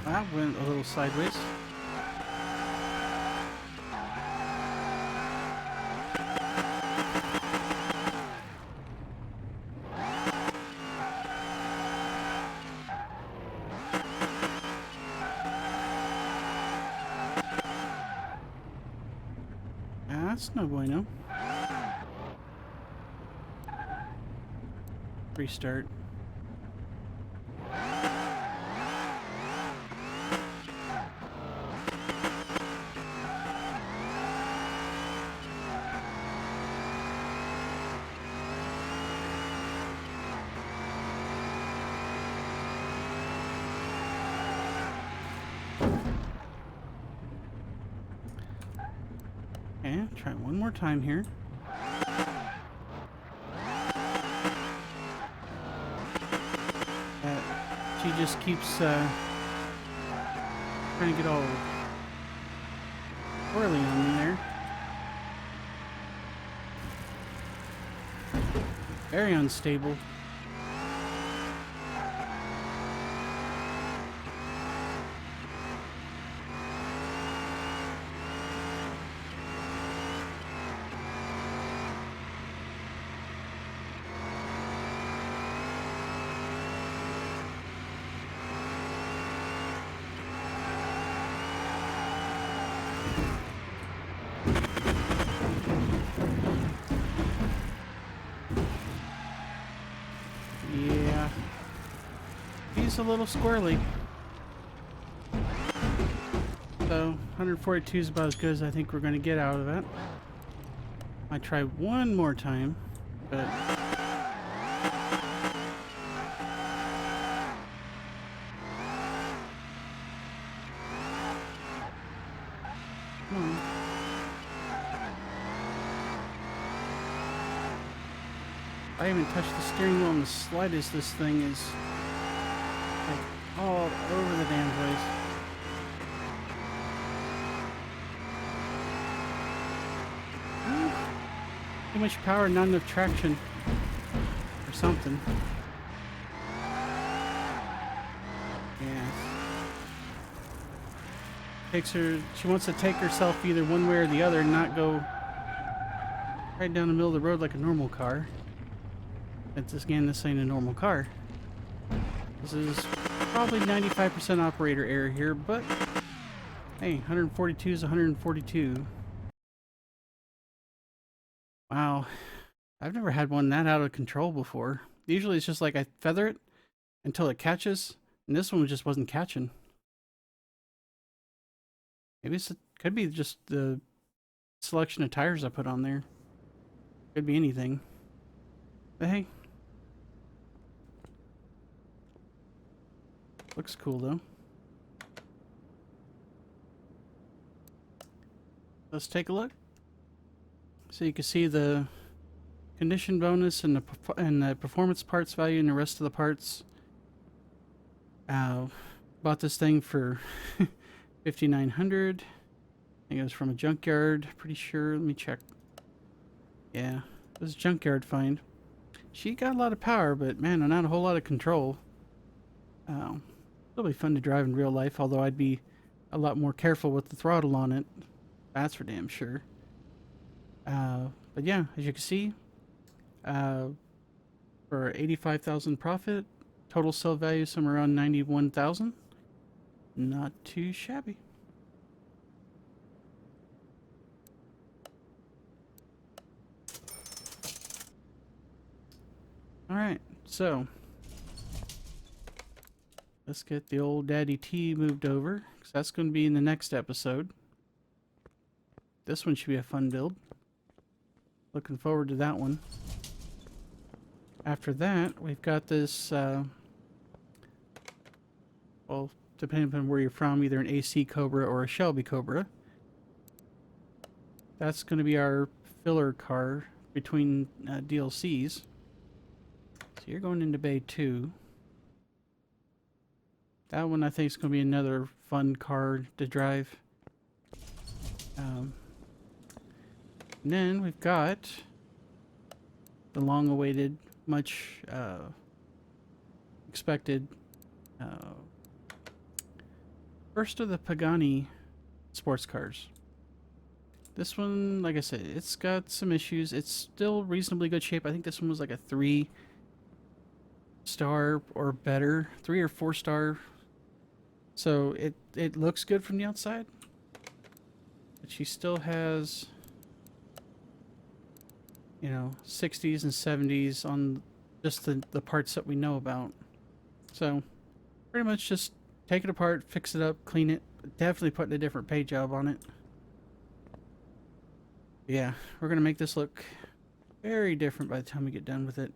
That went a little sideways. That's no bueno. Restart. Okay, try one more time here. She just keeps trying to get all whirly on me there. Very unstable. Yeah. He's a little squirrely. So, 142 is about as good as I think we're going to get out of it. I try one more time, but... I haven't touched the steering wheel in the slightest. This thing is like all over the damn place. Too much power, not enough traction, or something. Yeah. She wants to take herself either one way or the other and not go right down the middle of the road like a normal car. This ain't a normal car. This is probably 95% operator error here, but hey, 142 is 142. Wow. I've never had one that out of control before. Usually it's just like I feather it until it catches, and this one just wasn't catching. Maybe it could be just the selection of tires I put on there. Could be anything. But hey. Looks cool though. Let's take a look. So you can see the condition bonus and the performance parts value and the rest of the parts. Bought this thing for $5,900. I think it was from a junkyard. Pretty sure. Let me check. Yeah, it was a junkyard find. She got a lot of power, but man, not a whole lot of control. It'll be fun to drive in real life, although I'd be a lot more careful with the throttle on it. That's for damn sure. But yeah, as you can see, for 85,000 profit, total sale value somewhere around 91,000. Not too shabby. All right, so let's get the old Daddy T moved over, because that's going to be in the next episode. This one should be a fun build. Looking forward to that one. After that, we've got this, well, depending upon where you're from, either an AC Cobra or a Shelby Cobra. That's going to be our filler car between DLCs. So you're going into Bay 2. That one I think is going to be another fun car to drive. And then we've got the long-awaited, much expected first of the Pagani sports cars. This one, like I said, it's got some issues. It's still reasonably good shape. I think this one was like a 3-star or better, 3 or 4-star. So it looks good from the outside, but she still has, you know, 60s and 70s on just the parts that we know about. So pretty much just take it apart, fix it up, clean it. Definitely putting a different paint job on it. Yeah, we're gonna make this look very different by the time we get done with it.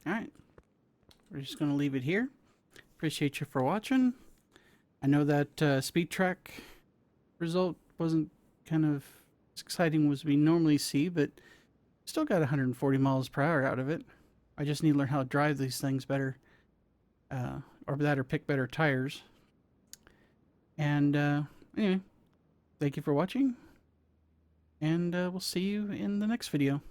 Alright, we're just gonna leave it here. Appreciate you for watching. I know that speed track result wasn't kind of as exciting as we normally see, but still got 140 miles per hour out of it. I just need to learn how to drive these things better, or pick better tires. And anyway, thank you for watching, and we'll see you in the next video.